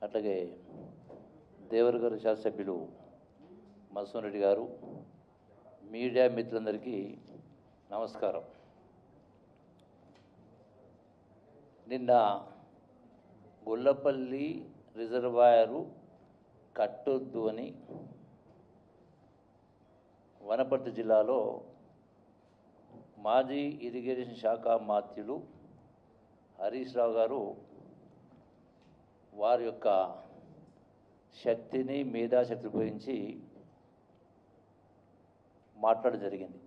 అట్లాగే దేవరగారి శాసనసభ్యులు మధుసూదన్ రెడ్డి గారు, మీడియా మిత్రులందరికీ నమస్కారం. నిన్న గొల్లపల్లి రిజర్వాయరు కట్టొద్దు అని వనపర్తి జిల్లాలో మాజీ ఇరిగేషన్ శాఖ మంత్రులు హరీష్ రావు గారు వారి యొక్క శక్తిని మేధాశక్తి గురించి మాట్లాడడం జరిగింది.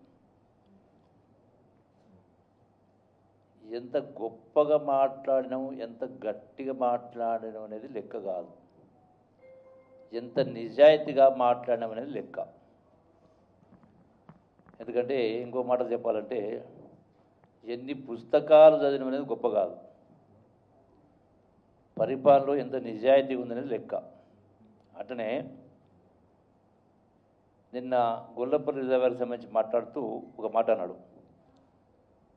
ఎంత గొప్పగా మాట్లాడినాము, ఎంత గట్టిగా మాట్లాడినాం అనేది లెక్క కాదు, ఎంత నిజాయితీగా మాట్లాడినాం అనేది లెక్క. ఎందుకంటే ఇంకో మాట చెప్పాలంటే ఎన్ని పుస్తకాలు చదివినాం అనేది గొప్ప కాదు, పరిపాలనలో ఎంత నిజాయితీ ఉందనేది లెక్క. అట్లనే నిన్న గొల్లపల్లి రిజర్వాయర్కి సంబంధించి మాట్లాడుతూ ఒక మాట అన్నాడు,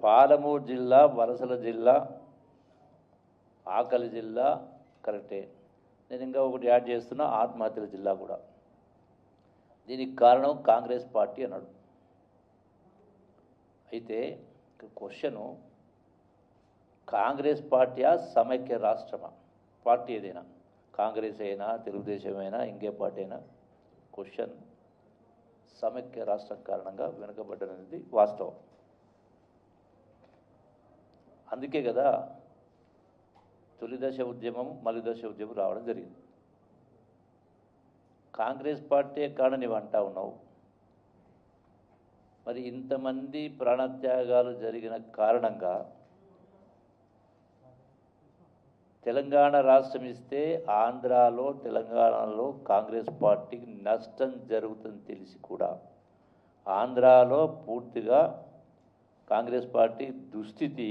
పాలమూరు జిల్లా, వలసల జిల్లా, ఆకలి జిల్లా కరెక్టే. నేను ఇంకా ఒకటి యాడ్ చేస్తున్నా, ఆత్మహత్యల జిల్లా కూడా. దీనికి కారణం కాంగ్రెస్ పార్టీ అన్నాడు. అయితే క్వశ్చను, కాంగ్రెస్ పార్టీయా సమైక్య రాష్ట్రమా? పార్టీ ఏదైనా, కాంగ్రెస్ అయినా తెలుగుదేశం అయినా ఇంకే పార్టీ అయినా, క్వశ్చన్ సమైక్య రాష్ట్రం కారణంగా వెనుకబడ్డనేది వాస్తవం. అందుకే కదా తొలి దశ ఉద్యమం, మలి దశ ఉద్యమం రావడం జరిగింది. కాంగ్రెస్ పార్టీ కారణం నీవు అంటా ఉన్నావు. మరి ఇంతమంది ప్రాణత్యాగాలు జరిగిన కారణంగా తెలంగాణ రాష్ట్రం ఇస్తే ఆంధ్రాలో, తెలంగాణలో కాంగ్రెస్ పార్టీకి నష్టం జరుగుతుందని తెలిసి కూడా, ఆంధ్రాలో పూర్తిగా కాంగ్రెస్ పార్టీ దుస్థితి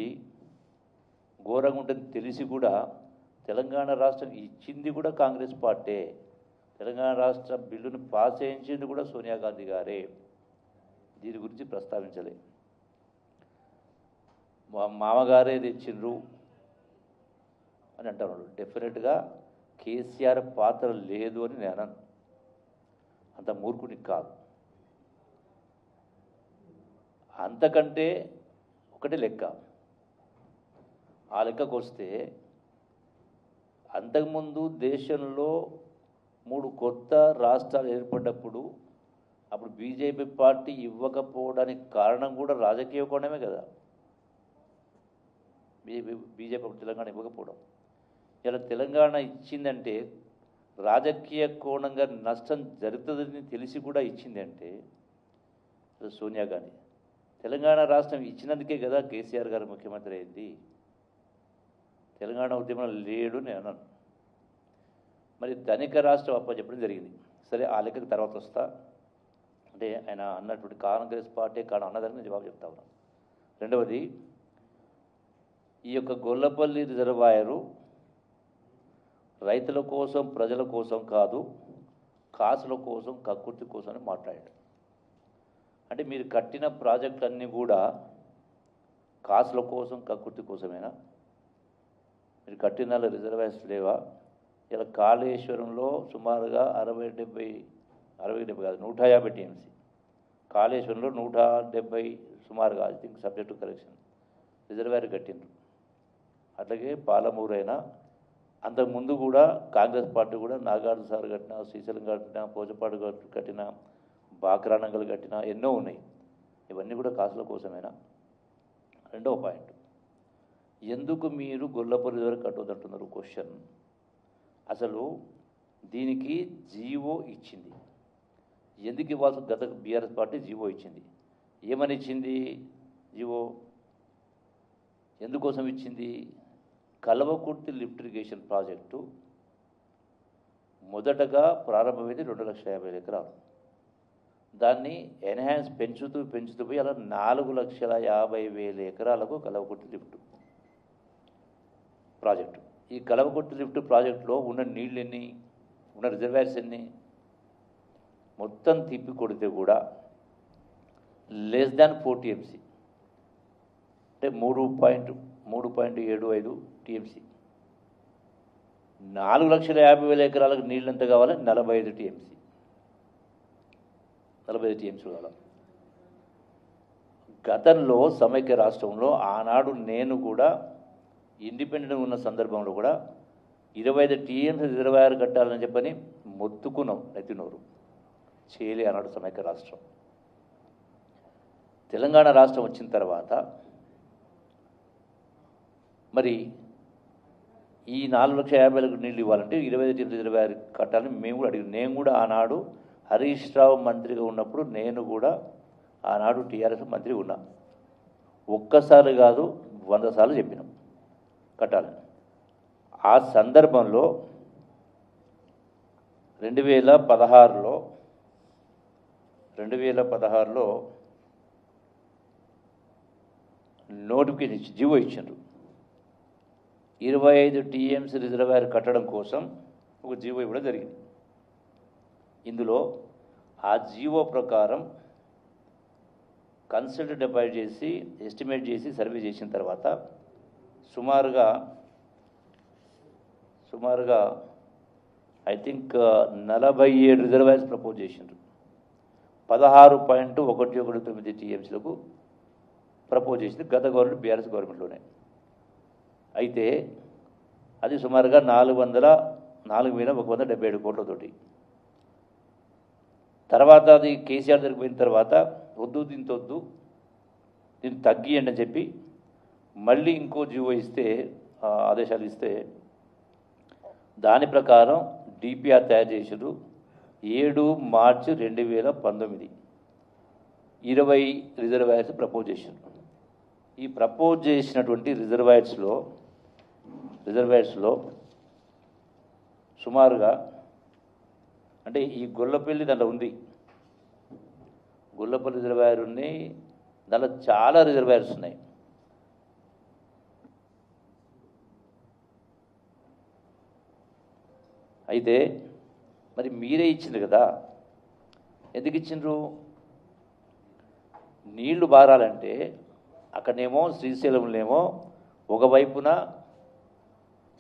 ఘోరంగా ఉంటుందని తెలిసి కూడా తెలంగాణ రాష్ట్రం ఇచ్చింది కూడా కాంగ్రెస్ పార్టీ. తెలంగాణ రాష్ట్ర బిల్లును పాస్ చేయించింది కూడా సోనియా గాంధీ గారే. దీని గురించి ప్రస్తావించలే. మా మామగారే తెచ్చిండ్రు అని అంటున్నాడు. డెఫినెట్గా కేసీఆర్ పాత్ర లేదు అని నేను అనను, అంత మూర్ఖునికి కాదు. అంతకంటే ఒకటి లెక్క. ఆ లెక్కకు వస్తే అంతకుముందు దేశంలో 3 కొత్త రాష్ట్రాలు ఏర్పడ్డప్పుడు అప్పుడు బీజేపీ పార్టీ ఇవ్వకపోవడానికి కారణం కూడా రాజకీయ కోణమే కదా. బీజేపీ అప్పుడు తెలంగాణ ఇవ్వకపోవడం, ఇలా తెలంగాణ ఇచ్చిందంటే రాజకీయ కోణంగా నష్టం జరుగుతుందని తెలిసి కూడా ఇచ్చింది అంటే సోనియా గాంధీ. తెలంగాణ రాష్ట్రం ఇచ్చినందుకే కదా కేసీఆర్ గారు ముఖ్యమంత్రి అయింది. తెలంగాణ ఉద్యమం లేడు నేను అన్నాను. మరి ధనిక రాష్ట్రం అప్పచెప్పడం జరిగింది. సరే, ఆ లెక్కకి తర్వాత వస్తా. అంటే ఆయన అన్నటువంటి కాంగ్రెస్ పార్టీ కారణం అన్నదాన్ని నేను జవాబు చెప్తా ఉన్నాను. రెండవది, ఈ యొక్క గొల్లపల్లి రిజర్వాయరు రైతుల కోసం, ప్రజల కోసం కాదు, కాసుల కోసం, కక్కుర్తి కోసం అని మాట్లాడాడు. అంటే మీరు కట్టిన ప్రాజెక్టులన్నీ కూడా కాసుల కోసం, కక్కుర్తి కోసమేనా? మీరు కట్టిన రిజర్వాయర్స్ లేవా? ఇలా కాళేశ్వరంలో సుమారుగా 60-70 కాదు 150 టీఎంసీ, కాళేశ్వరంలో 170 సుమారుగా, I think subject to correction, reservoir కట్టిండ్రు. అట్లాగే పాలమూరు అయినా, అంతకుముందు కూడా కాంగ్రెస్ పార్టీ కూడా నాగార్జున సార్ కట్టిన, శ్రీశైలం కట్టిన, పోచపాడు కట్టిన, బాక్రానంగల్ కట్టిన ఎన్నో ఉన్నాయి. ఇవన్నీ కూడా కాసుల కోసమేనా? రెండవ పాయింట్, ఎందుకు మీరు గొల్లపల్లి వరకు కట్టొద్దంటున్నారు? క్వశ్చన్. అసలు దీనికి జీవో ఇచ్చింది ఎందుకు ఇవ్వాల్సి? గత బీఆర్ఎస్ పార్టీ జీవో ఇచ్చింది. ఏమని ఇచ్చింది జీవో? ఎందుకోసం ఇచ్చింది? కల్వకుర్తి లిఫ్ట్ ఇరిగేషన్ ప్రాజెక్టు మొదటగా ప్రారంభమైంది 2,50,000 ఎకరాలు. దాన్ని ఎన్హాన్స్ పెంచుతూ పోయి అలా 4,50,000 ఎకరాలకు కల్వకుర్తి లిఫ్ట్ ప్రాజెక్టు. ఈ కల్వకుర్తి లిఫ్ట్ ప్రాజెక్టులో ఉన్న నీళ్ళు ఎన్ని, ఉన్న రిజర్వాయర్స్ ఎన్ని, మొత్తం తిప్పి కొడితే కూడా లెస్ దాన్ 4 టీఎంసీ, అంటే 3.75 టీఎంసీ. 4,50,000 ఎకరాలకు నీళ్ళు ఎంత కావాలి? 45 టీఎంసీ. 45 టీఎంసీ కావాలి. గతంలో సమైక్య రాష్ట్రంలో ఆనాడు నేను కూడా ఇండిపెండెంట్గా ఉన్న సందర్భంలో కూడా 25 టీఎంసీ రిజర్వాయర్ కట్టాలని చెప్పని మొత్తుకున్నాం నెత్తినోరు. చేయలే అన్నాడు సమైక్య రాష్ట్రం. తెలంగాణ రాష్ట్రం వచ్చిన తర్వాత మరి ఈ 4,50,000 నీళ్ళు ఇవ్వాలంటే 25 టీఎంసీ రిజర్వాయర్ కట్టాలని మేము కూడా అడిగాం. నేను కూడా ఆనాడు హరీష్ రావు మంత్రిగా ఉన్నప్పుడు నేను కూడా ఆనాడు టీఆర్ఎస్ మంత్రి ఉన్నా. ఒక్కసారి కాదు 100 సార్లు చెప్పినాం కట్టాలని. ఆ సందర్భంలో 2016లో నోటిఫికేషన్ ఇచ్చి జీవో ఇచ్చిండ్రు. 25 టీఎంసీ రిజర్వాయర్ కట్టడం కోసం ఒక జీవో ఇవ్వడం జరిగింది. ఇందులో ఆ జీవో ప్రకారం కన్సల్టెంట్ అపాయింట్ చేసి ఎస్టిమేట్ చేసి సర్వే చేసిన తర్వాత సుమారుగా ఐ థింక్ 47 రిజర్వాయర్స్ ప్రపోజ్ చేసిండ్రు. 16.119 టీఎంసీలకు ప్రపోజ్ చేసింది గత గవర్నమెంట్ బీఆర్ఎస్ గవర్నమెంట్లోనే. అయితే అది సుమారుగా 4,177 కోట్లతోటి. తర్వాత అది కేసీఆర్ దగ్గరికి పోయిన తర్వాత దీంతో దీన్ని తగ్గియండి అని చెప్పి మళ్ళీ ఇంకో జీవో ఇస్తే ఆదేశాలు ఇస్తే దాని ప్రకారం డిపిఆర్ తయారు చేసారు. 7 మార్చి 2019 20 రిజర్వాయర్స్ ప్రపోజ్ చేశారు. ఈ ప్రపోజ్ చేసినటువంటి రిజర్వాయర్స్లో సుమారుగా అంటే ఈ గొల్లపల్లి దాంట్లో ఉంది, గొల్లపల్లి రిజర్వాయర్ ఉన్నాయి, దాంట్లో చాలా రిజర్వాయర్స్ ఉన్నాయి. అయితే మరి మీరే ఇచ్చిండ్రు కదా, ఎందుకు ఇచ్చిండ్రు? నీళ్లు బారాలంటే అక్కడనేమో శ్రీశైలంలోనేమో ఒకవైపున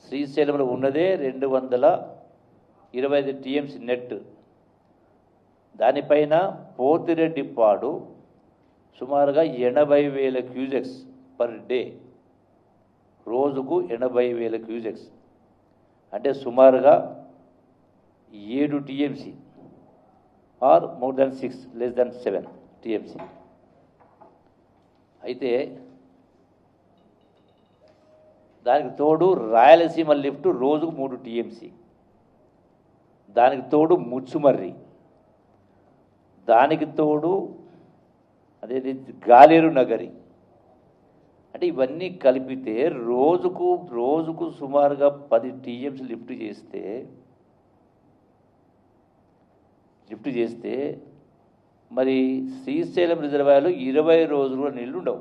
శ్రీశైలంలో ఉన్నదే 225 టీఎంసీ నెట్, దానిపైన పోతిరెడ్డిపాడు సుమారుగా 80,000 క్యూజెక్స్ పర్ డే, రోజుకు 80,000 క్యూజెక్స్ అంటే సుమారుగా 7 TMC or more than 6 less than 7 TMC. అయితే దానికి తోడు రాయలసీమ లిఫ్ట్ రోజుకు 3 టీఎంసీ, దానికి తోడు ముచ్చుమర్రి, దానికి తోడు అదేది గాలేరు నగరి, అంటే ఇవన్నీ కలిపితే రోజుకు సుమారుగా 10 టీఎంసీ లిఫ్ట్ చేస్తే మరి శ్రీశైలం రిజర్వాయర్లో 20 రోజులు నీళ్లు ఉండవు.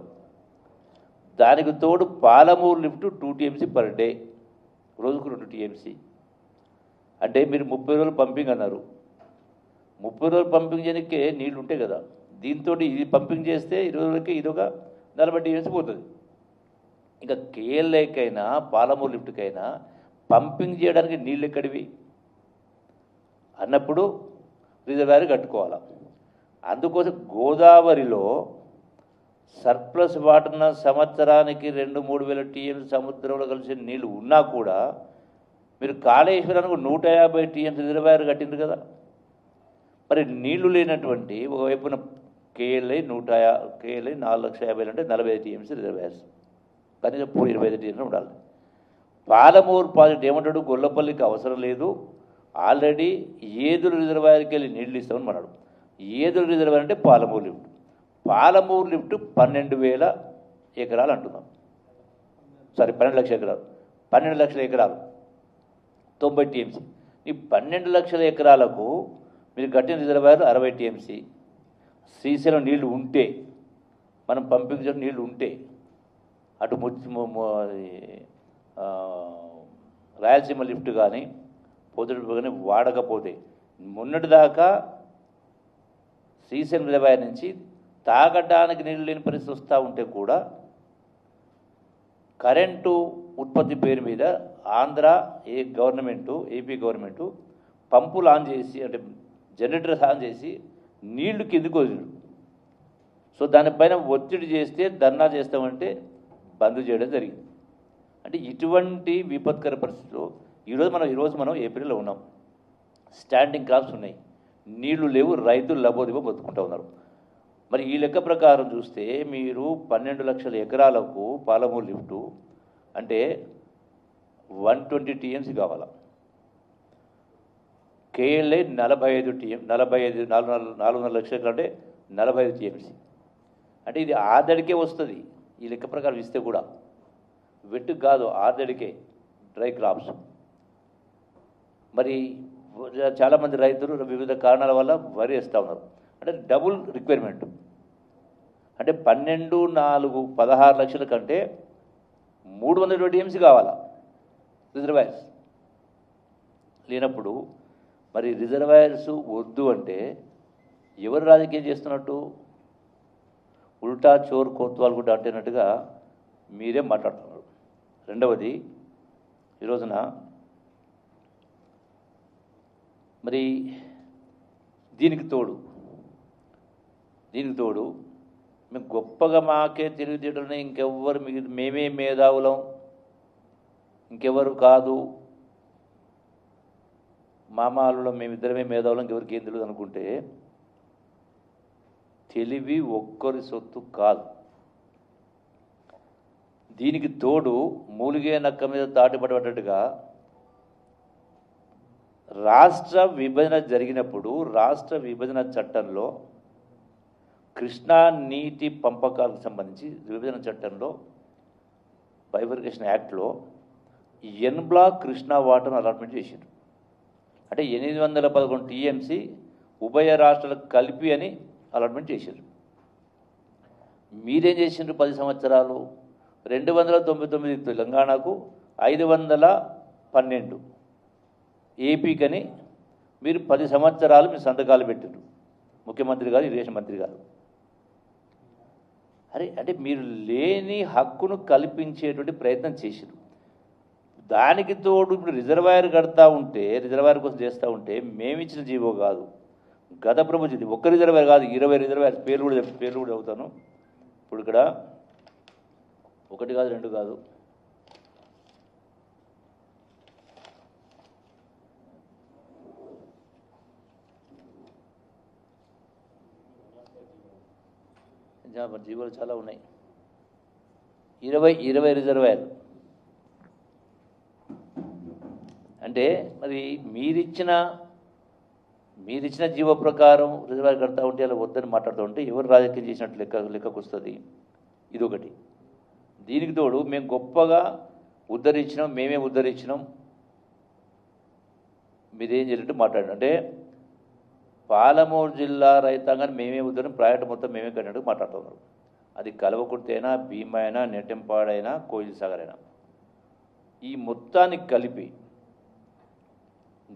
దానికి తోడు Palamuru lift 2 TMC per day, రోజుకు 2 టీఎంసీ. అంటే మీరు 30 రోజులు పంపింగ్ అన్నారు, 30 రోజులు పంపింగ్ చేయడానికే నీళ్ళు ఉంటాయి కదా, దీంతో ఇది పంపింగ్ చేస్తే 20 రోజులకి ఇదొక 40 టీఎంసీ పోతుంది. ఇంకా కేఎల్ఐకైనా పాలమూరు లిఫ్ట్కైనా పంపింగ్ చేయడానికి నీళ్ళు ఎక్కడివి అన్నప్పుడు రిజర్వాయర్ కట్టుకోవాలి. అందుకోసం గోదావరిలో సర్ప్లస్ వాటర్న సంవత్సరానికి 2-3 వేల టీఎంసీ సముద్రంలో కలిసి నీళ్ళు ఉన్నా కూడా మీరు కాళేశ్వరానికి 150 టీఎంసీ రిజర్వాయర్ కట్టింది కదా. మరి నీళ్లు లేనటువంటి ఒకవైపున కేఎల్ఐ 4,50,000 అంటే 45 టీఎంసీ రిజర్వాయర్స్, కనీసం 25 టీఎంసీ ఉండాలి. పాలమూరు ప్రాజెక్ట్ ఏమంటాడు, గొల్లపల్లికి అవసరం లేదు, ఆల్రెడీ ఏదులు రిజర్వాయర్కి వెళ్ళి నీళ్ళు ఇస్తామని అన్నాడు. ఏదులు రిజర్వాయర్ అంటే పాలమూరు లిఫ్ట్. పాలమూరు లిఫ్ట్ 12,000 ఎకరాలు అంటున్నాం, 12 లక్షల ఎకరాలు, 12 లక్షల ఎకరాలు 90 టీఎంసీ. ఈ 12 లక్షల ఎకరాలకు మీరు కట్టిన రిజర్వాయర్ 60 టీఎంసీ. శ్రీశైలం నీళ్లు ఉంటే, మనం పంపింగ్ చేసిన నీళ్లు ఉంటే, అటు రాయలసీమ లిఫ్ట్ కానీ పోతుడు కానీ వాడకపోతే, మొన్నటిదాకా శ్రీశైలం రిజర్వాయర్ నుంచి తాగడానికి నీళ్ళు లేని పరిస్థితి వస్తూ ఉంటే కూడా కరెంటు ఉత్పత్తి పేరు మీద ఆంధ్ర ఏపీ గవర్నమెంటు పంపులు ఆన్ చేసి అంటే జనరేటర్స్ ఆన్ చేసి నీళ్లు కిందికి వదిలిరు. సో దానిపైన ఒత్తిడి చేస్తే ధర్నా చేస్తామంటే బంద్ చేయడం జరిగింది. అంటే ఇటువంటి విపత్కర పరిస్థితుల్లో ఈరోజు మనం ఏప్రిల్లో ఉన్నాం. స్టాండింగ్ క్రాప్స్ ఉన్నాయి, నీళ్లు లేవు, రైతులు లబోదిబో బతుకుంటూ ఉన్నారు. మరి ఈ లెక్క ప్రకారం చూస్తే మీరు 12 లక్షల ఎకరాలకు పాలమూరు లిఫ్టు అంటే 120 టీఎంసీ కావాలా. కేఎల్ఐ 400 లక్షల ఎకరాలు అంటే 45 టీఎంసీ. అంటే ఇది ఆదడికే వస్తుంది ఈ లెక్క ప్రకారం ఇస్తే కూడా, వెట్టుకు కాదు ఆదడికే డ్రై క్రాప్స్. మరి చాలామంది రైతులు వివిధ కారణాల వల్ల వరి వేస్తూ ఉన్నారు. అంటే డబుల్ రిక్వైర్మెంట్, అంటే 16 లక్షల కంటే 320 టీఎంసీ కావాలా రిజర్వాయర్స్. లేనప్పుడు మరి రిజర్వాయర్స్ వద్దు అంటే ఎవరు రాజకీయం చేస్తున్నట్టు? ఉల్టా చోర్ కోత్వాల్ కూడా అంటున్నట్టుగా మీరే మాట్లాడుతున్నారు. రెండవది, ఈ రోజున మరి దీనికి తోడు మేము గొప్పగా మాకే తెలివితేటలని ఇంకెవ్వరు మేమే మేధావులం, ఇంకెవరు కాదు, మామాలలో మేమిద్దరమే మేధావులం, ఇంకెవరికి ఏం తెలియదు అనుకుంటే తెలివి ఒక్కరి సొత్తు కాదు. దీనికి తోడు మూలిగే నక్క మీద తాటిపడబడ్డట్టుగా రాష్ట్ర విభజన జరిగినప్పుడు రాష్ట్ర విభజన చట్టంలో కృష్ణా నీటి పంపకాలకు సంబంధించి విభజన చట్టంలో బైఫర్కేషన్ యాక్ట్లో ఎన్ బ్లాక్ కృష్ణా వాటర్ను అలాట్మెంట్ చేసిండ్రు. అంటే 811 టీఎంసీ ఉభయ రాష్ట్రాలకు కలిపి అని అలాట్మెంట్ చేశారు. మీరేం చేసిండ్రు 10 సంవత్సరాలు? 299 తెలంగాణకు, 512 ఏపీకని మీరు 10 సంవత్సరాలు మీ సంతకాలు పెట్టిండ్రు, ముఖ్యమంత్రి గారు, ఇరిగేషన్ మంత్రి గారు. అంటే మీరు లేని హక్కును కల్పించేటువంటి ప్రయత్నం చేశారు. దానికి తోడు ఇప్పుడు రిజర్వాయర్ కడతా ఉంటే, రిజర్వాయర్ కోసం చేస్తూ ఉంటే మేమిచ్చిన జీవో కాదు, గత ప్రభుత్వం. ఒక్క రిజర్వాయర్ కాదు, 20 రిజర్వాయర్స్ పేర్లు కూడా చదువుతాను. ఇప్పుడు ఇక్కడ 1 కాదు 2 కాదు, జీవోలు చాలా ఉన్నాయి. 20 రిజర్వాయర్లు. అంటే మరి మీరిచ్చిన జీవో ప్రకారం రిజర్వాయర్ కడతా ఉంటే అలా వద్దని మాట్లాడుతూ ఉంటే ఎవరు రాజకీయం చేసినట్టు లెక్కకు వస్తుంది. ఇదొకటి. దీనికి తోడు మేము గొప్పగా ఉద్ధరించినాం, మేమే ఉద్ధరించినాం, మీరేం జరిగినట్టు మాట్లాడిన. అంటే పాలమూరు జిల్లా రైతాంగాన్ని మేమే ఉద్ధరణ, ప్రాజెక్టు మొత్తం మేమే కట్టినట్టు మాట్లాడుతున్నారు. అది కల్వకుర్తి అయినా, భీమా అయినా, నెట్టెంపాడైనా, కోయిల్ సాగర్ అయినా, ఈ మొత్తానికి కలిపి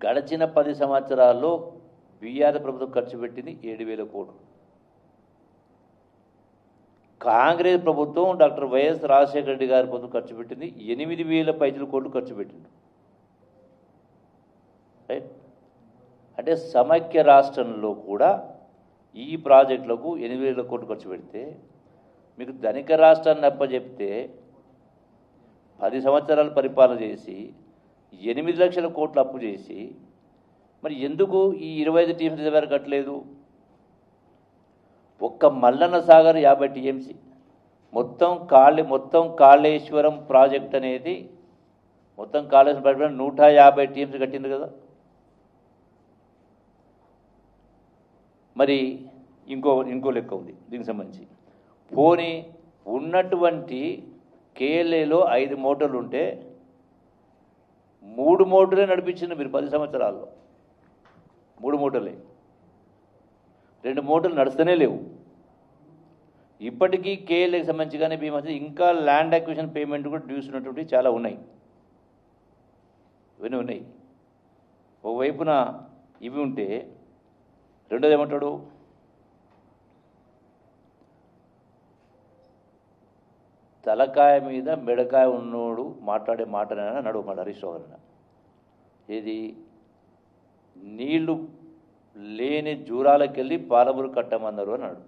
గడిచిన 10 సంవత్సరాల్లో బీఆర్ ప్రభుత్వం ఖర్చు పెట్టింది 7,000 కోట్లు. కాంగ్రెస్ ప్రభుత్వం డాక్టర్ వైఎస్ రాజశేఖర రెడ్డి గారి ప్రభుత్వం ఖర్చు పెట్టింది 8,000 కోట్లు ఖర్చు పెట్టింది. రైట్. అంటే సమైక్య రాష్ట్రంలో కూడా ఈ ప్రాజెక్టులకు 8,000 కోట్లు ఖర్చు పెడితే, మీకు ధనిక రాష్ట్రాన్ని అప్పచెప్తే 10 సంవత్సరాలు పరిపాలన చేసి 8 లక్షల కోట్లు అప్పు చేసి మరి ఎందుకు ఈ 25 టీఎంసీ రిజర్వాయర్ కట్టలేదు? ఒక్క మల్లన్న సాగర్ 50 టీఎంసీ, మొత్తం కాళేశ్వరం ప్రాజెక్ట్ అనేది, మొత్తం కాళేశ్వరం ప్రాజెక్ట్ 150 టీఎంసీ కట్టింది కదా. మరి ఇంకో లెక్క ఉంది దీనికి సంబంధించి. పోనీ ఉన్నటువంటి కేఎల్ఏలో 5 మోటార్లు ఉంటే 3 మోటార్లే నడిపించింది మీరు 10 సంవత్సరాల్లో. 3 మోటార్లే, 2 మోటార్లు నడుస్తూనే లేవు. ఇప్పటికీ కేఎల్ఏకి సంబంధించి కానీ భీమా ఇంకా ల్యాండ్ అక్విజిషన్ పేమెంట్ కూడా డ్యూస్ ఉన్నటువంటి చాలా ఉన్నాయి, ఇవన్నీ ఉన్నాయి. ఒకవైపున ఇవి ఉంటే, రెండోది ఏమంటాడు, తలకాయ మీద మెడకాయ ఉన్నోడు మాట్లాడే మాటనైనా అన్నాడు మాట హరీష్ రావు అన్న. ఏది నీళ్లు లేని జూరాలకెళ్ళి పాలమూరు కట్టమన్నారు అన్నాడు.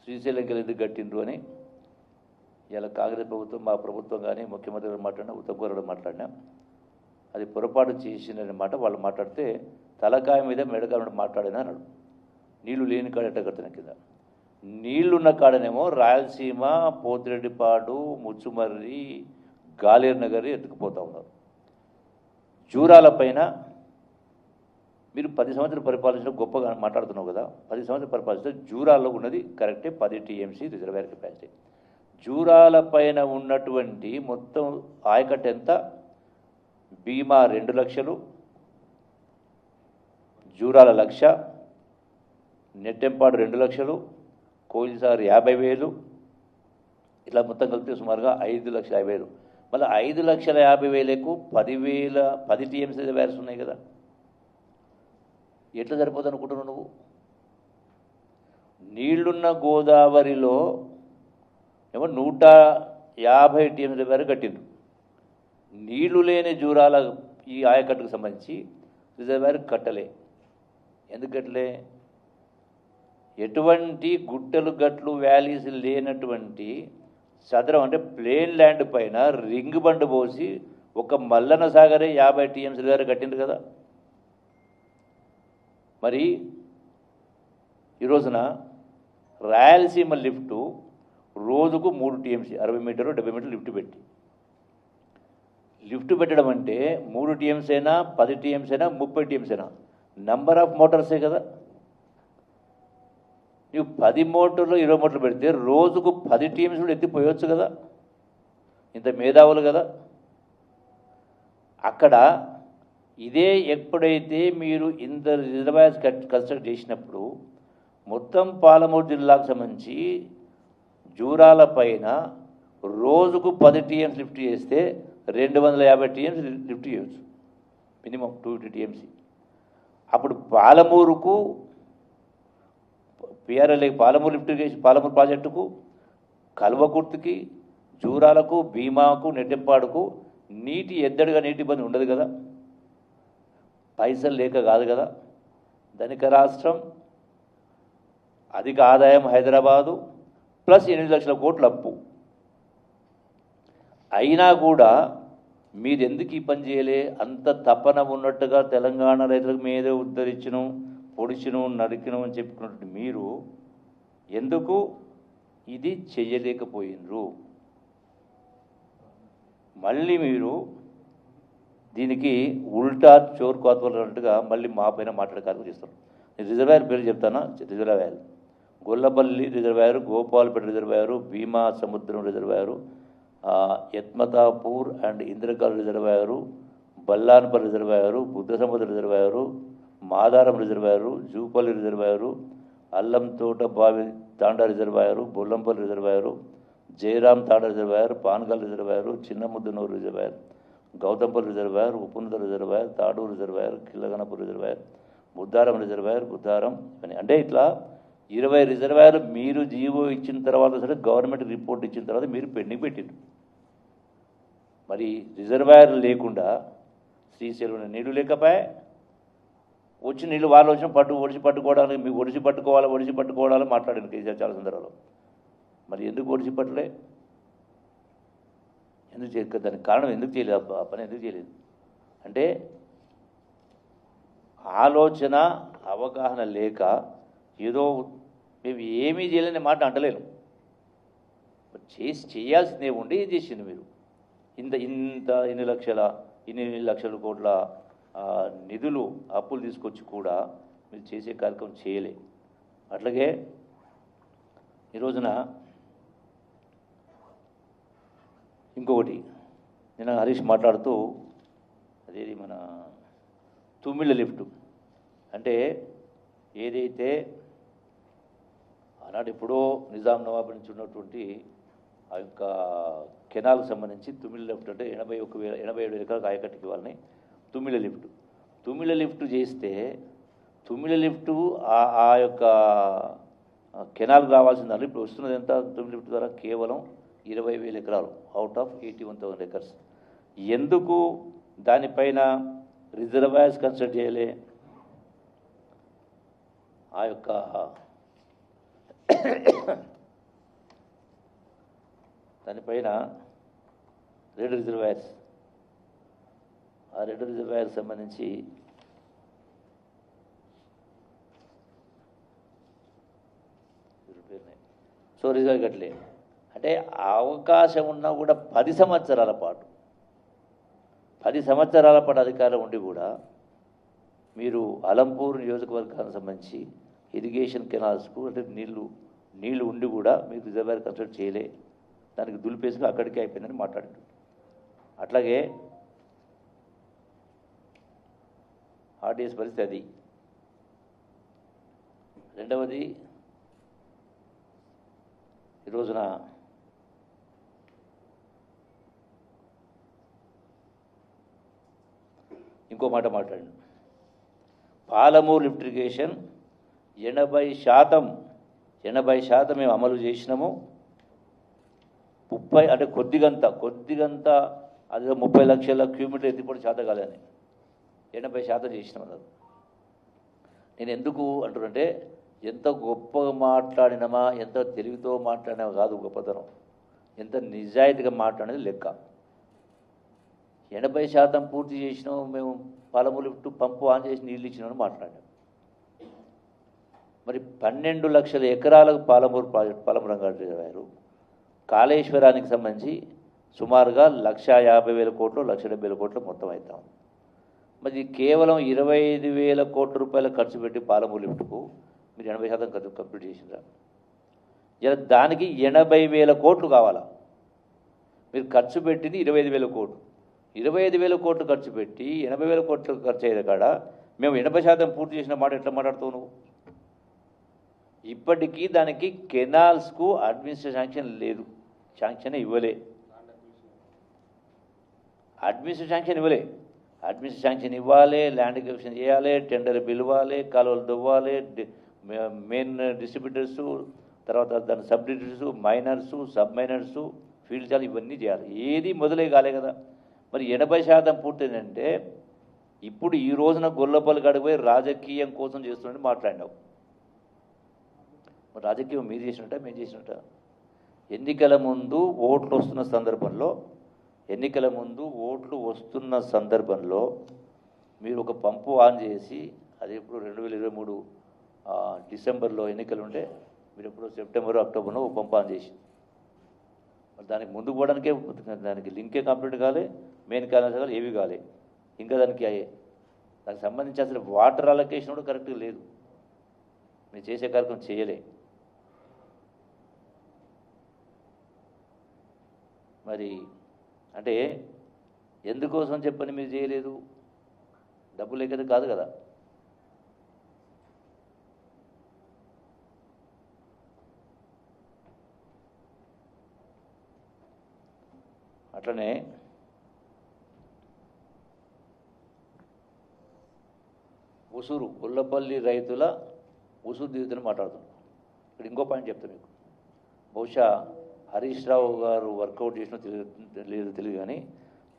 శ్రీశైలంకి వెళ్ళి ఎందుకు కట్టిండ్రు అని ఇలా కాంగ్రెస్ ప్రభుత్వం మా ప్రభుత్వం కానీ ముఖ్యమంత్రి గారు మాట్లాడినా ఉత్తమ్ కుమార్ గారు మాట్లాడినా అది పొరపాటు చేసిన మాట వాళ్ళు మాట్లాడితే తలకాయ మీద మెడకాయ మీద మాట్లాడినా అన్నాడు. నీళ్లు లేని కాడ ఎట్ట కట్టిన కింద నీళ్లున్న కాడనేమో రాయలసీమ, పోతిరెడ్డిపాడు, ముచ్చుమర్రి, గాలేరు నగరి ఎత్తుకుపోతూ ఉన్నారు. జూరాల పైన మీరు 10 సంవత్సరాలు పరిపాలించిన గొప్పగా మాట్లాడుతున్నావు కదా. 10 సంవత్సరాలు పరిపాలిస్తే జూరాల్లో ఉన్నది కరెక్టే 10 టీఎంసీ రిజర్వాయర్ కెపాసిటీ. జూరాల పైన ఉన్నటువంటి మొత్తం ఆయకట్టు ఎంత? భీమా 2 లక్షలు, జూరాల 1 లక్ష, నెట్టెంపాడు 2 లక్షలు, కోయిల్సార్ 50,000, ఇట్లా మొత్తం కలిపితే సుమారుగా 5,50,000. మళ్ళీ 5,50,000కు 10 టీఎంసీ రిజర్వాయర్స్ ఉన్నాయి కదా. ఎట్లా సరిపోతుంది అనుకుంటున్నావు నువ్వు? నీళ్లున్న గోదావరిలో ఏమో 150 టీఎంసీ రిజర్వాయర్ కట్టిండ్రు. నీళ్లు లేని జూరాల ఈ ఆయకట్టుకు సంబంధించి రిజర్వాయర్ కట్టలే. ఎందుకు కట్టలే? ఎటువంటి గుట్టలు గట్లు వ్యాలీస్ లేనటువంటి చదరం అంటే ప్లేన్ ల్యాండ్ పైన రింగ్ బండ్ పోసి ఒక మల్లన సాగరే 50 టీఎంసీ రిజర్వాయర్ కట్టిండ్రు కదా. మరి ఈ రోజున రాయలసీమ లిఫ్టు రోజుకు 3 టీఎంసీ 60 మీటర్లు 70 మీటర్లు లిఫ్ట్ పెట్టడం అంటే 3 టీఎంసీ అయినా 10 టీఎంసీ అయినా 30 టీఎంసీ అయినా నంబర్ ఆఫ్ మోటార్సే కదా. నువ్వు 10 మోటార్లు 20 మోటార్లు పెడితే రోజుకు 10 టీఎంసీ కూడా ఎత్తిపోయవచ్చు కదా. ఇంత మేధావులు కదా. అక్కడ ఇదే ఎప్పుడైతే మీరు ఇంత రిజర్వాయర్స్ కన్స్ట్రక్ట్ చేసినప్పుడు మొత్తం పాలమూరు జిల్లాకు సంబంధించి జూరాల పైన రోజుకు 10 టీఎంసీ లిఫ్ట్ చేస్తే 250 టీఎంసీ లిఫ్ట్ చేయవచ్చు, మినిమం 250 టీఎంసీ. అప్పుడు పాలమూరుకు పిఆర్ఎల్ఏ పాలమూరు లిఫ్ట్ చేసి పాలమూరు ప్రాజెక్టుకు, కల్వకుర్తికి, జూరాలకు, భీమాకు, నెట్టెంపాడుకు నీటి ఎద్దడిగా నీటి ఇబ్బంది ఉండదు కదా. పైసలు లేక కాదు కదా. ధనిక రాష్ట్రం, అధిక ఆదాయం హైదరాబాదు, ప్లస్ 8 లక్షల కోట్ల అప్పు. అయినా కూడా మీరు ఎందుకు ఈ పని చేయలే? అంత తపన ఉన్నట్టుగా తెలంగాణ రైతులకు మీదే ఉద్ధరించను, పొడిచిను, నరికిను అని చెప్పుకున్నట్టు మీరు ఎందుకు ఇది చెయ్యలేకపోయినరు? మళ్ళీ మీరు దీనికి ఉల్టా చోర్ కోతవలన్నట్టుగా మళ్ళీ మా పైన మాట్లాడే కార్యక్రమం చేస్తారు. నేను రిజర్వాయర్ పేరు చెప్తానా? Reservoir Gollapalli reservoir, Gopalpet reservoir, Bhima Samudram reservoir, Yatmatapur and Indrakal reservoir, Ballanpalli reservoir, Buddha Samudra reservoir, Madaram reservoir, Jupalli reservoir, Allam Thota Bavi Thanda reservoir, Bollampalli reservoir, Jayaram Thanda reservoir, Pangal reservoir, Chinnamuddunur reservoir, Gouthampalli reservoir, Uppunuda reservoir, Tadur reservoir, Killaganapur reservoir, Buddharam reservoir, Buddharam అని. అంటే ఇట్లా 20 రిజర్వాయర్లు మీరు జీవో ఇచ్చిన తర్వాత సరే గవర్నమెంట్ రిపోర్ట్ ఇచ్చిన తర్వాత మీరు పెండింగ్ పెట్టిండ్రు. మరి రిజర్వాయర్లు లేకుండా శ్రీశైలం నీళ్లు లేకపోయా, వచ్చి నీళ్ళు వాళ్ళు వచ్చిన ఒడిసి పట్టుకోవడానికి మీకు ఒడిసి పట్టుకోవాలని మాట్లాడాను కేసీఆర్ చాలా సందర్భాలు. మరి ఎందుకు ఒడిసి పట్టలే? ఎందుకు చేయలేదు? దానికి కారణం ఎందుకు చేయలేదు? ఆ పని ఎందుకు చేయలేదు అంటే ఆలోచన అవగాహన లేక ఏదో మేము ఏమీ చేయలేని మాట అంటలేను. చేయాల్సిందే ఉండి ఏం చేసింది మీరు? ఇన్ని లక్షల కోట్ల నిధులు అప్పులు తీసుకొచ్చి కూడా మీరు చేసే కార్యక్రమం చేయలే. అట్లాగే ఈ రోజున ఇంకొకటి నిన్న హరీష్ మాట్లాడుతూ అదేది మన తుమ్మిళ్ళ లిఫ్టు అంటే ఏదైతే ఆనాడు ఎప్పుడో నిజాం నవాబ్ నుంచి ఉన్నటువంటి ఆ యొక్క కెనాల్కి సంబంధించి తుమ్మిళ్ళ లిఫ్ట్ అంటే 87 ఎకరాలకు ఆయకట్టుకి వాళ్ళని తుమ్మిళ్ళ లిఫ్ట్ చేస్తే తుమ్మిళ్ళ లిఫ్టు ఆ యొక్క కెనాల్ రావాల్సిందని ఇప్పుడు వస్తున్నది ఎంత డ్రిల్ లిఫ్ట్ ద్వారా కేవలం 20,000 ఎకరాలు అవుట్ ఆఫ్ 81,000 ఎకర్స్. ఎందుకు దానిపైన రిజర్వాయర్స్ కన్స్ట్రక్ట్ చేయలే? ఆ యొక్క దానిపైన 2 రిజర్వాయర్స్, ఆ 2 రిజర్వాయర్స్ సంబంధించి సో రిజర్వ్ కట్టలే. అంటే అవకాశం ఉన్నా కూడా 10 సంవత్సరాల పాటు అధికారం ఉండి కూడా మీరు అలంపూర్ నియోజకవర్గానికి సంబంధించి ఇరిగేషన్ కెనాల్స్కు అంటే నీళ్లు ఉండి కూడా మీరు రిజర్వాయర్ కన్స్ట్రక్ట్ చేయలే, దానికి దులిపేసుకు అక్కడికే అయిపోయిందని మాట్లాడారు. అట్లాగే ఆర్డీఎస్ పరిస్థితి అది. రెండవది, ఈ రోజున ఇంకో మాట మాట్లాడండి. పాలమూరు లిఫ్ట్ ఇరిగేషన్ 80% మేము అమలు చేసినాము. 30 అంటే కొద్దిగంత అది 30 లక్షల క్యూమీటర్ ఎత్తిపోవడం చేత కాదని 80% చేసినాం. అది నేను ఎందుకు అంటున్నంటే ఎంత గొప్పగా మాట్లాడినామా, ఎంత తెలివితో మాట్లాడినామా కాదు గొప్పతనం, ఎంత నిజాయితీగా మాట్లాడేది లెక్క. 80% పూర్తి చేసినాం మేము, పాలమూరు లిఫ్ట్ పంపు ఆన్ చేసి నీళ్ళు ఇచ్చినామని మాట్లాడాం. మరి 12 లక్షల ఎకరాలకు పాలమూరు ప్రాజెక్టు, పాలమూరు రంగారెడ్డి రిజర్వాయరు, కాళేశ్వరానికి సంబంధించి సుమారుగా 1,50,000 కోట్లు 1,70,000 కోట్లు మొత్తం అవుతాం. మరి కేవలం 25,000 కోట్ల రూపాయలు ఖర్చు పెట్టి పాలమూరు లిఫ్ట్కు మీరు 80% కంప్లీట్ చేసినారా? ఇలా దానికి 80,000 కోట్లు కావాలా? మీరు ఖర్చు పెట్టింది 25,000 కోట్లు. 25,000 కోట్లు ఖర్చు పెట్టి 80,000 కోట్లు ఖర్చు అయ్యేది కాడ మేము 80% పూర్తి చేసిన మాట ఎట్లా మాట్లాడుతావు నువ్వు? ఇప్పటికీ దానికి కెనాల్స్కు అడ్మినిస్ట్రేషన్ శాంక్షన్ లేదు, శాంక్షన్ ఇవ్వలే. అడ్మినిస్ట్రేషన్ శాంక్షన్ ఇవ్వాలి, ల్యాండ్ ఎక్విజిషన్ చేయాలి, టెండర్ పిలవాలి, కాలువలు దువ్వాలి, మెయిన్ డిస్ట్రిబ్యూటర్సు, తర్వాత దాని సబ్ డిస్ట్రిబ్యూటర్సు, మైనర్సు, సబ్ మైనర్సు, ఫీల్డ్ చాలు, ఇవన్నీ చేయాలి. ఏది మొదలే కాలే కదా. మరి 80% పూర్తయిందంటే ఇప్పుడు ఈ రోజున గొల్లపల్లి గడిపోయి రాజకీయం కోసం చేస్తున్నట్టు మాట్లాడినావు. మరి రాజకీయం మీరు చేసినట్ట, మేము చేసినట్ట? ఎన్నికల ముందు ఓట్లు వస్తున్న సందర్భంలో మీరు ఒక పంపు ఆన్ చేసి, అది ఎప్పుడు 2023 డిసెంబర్లో ఎన్నికలు ఉంటే మీరు ఎప్పుడు సెప్టెంబర్ అక్టోబర్లో ఒక పంపు ఆన్ చేసి, మరి దానికి ముందు పోవడానికే దానికి లింకే కంప్లీట్ కాలే, మెయిన్ కాలేజ్ కాదు, ఏవి కాలే. ఇంకా దానికి సంబంధించి అసలు వాటర్ అలొకేషన్ కూడా కరెక్ట్గా లేదు. మీరు చేసే కార్యక్రమం చేయలే. మరి అంటే ఎందుకోసం చెప్పని మీరు చేయలేదు? డబ్బు లేకపోతే కాదు కదా. అట్లనే గొల్లపల్లి రైతుల ఉసురు దిగుతుని మాట్లాడుతున్నాం. ఇక్కడ ఇంకో పాయింట్ చెప్తాను మీకు. బహుశా హరీష్ రావు గారు వర్కౌట్ చేసిన తెలియదు కానీ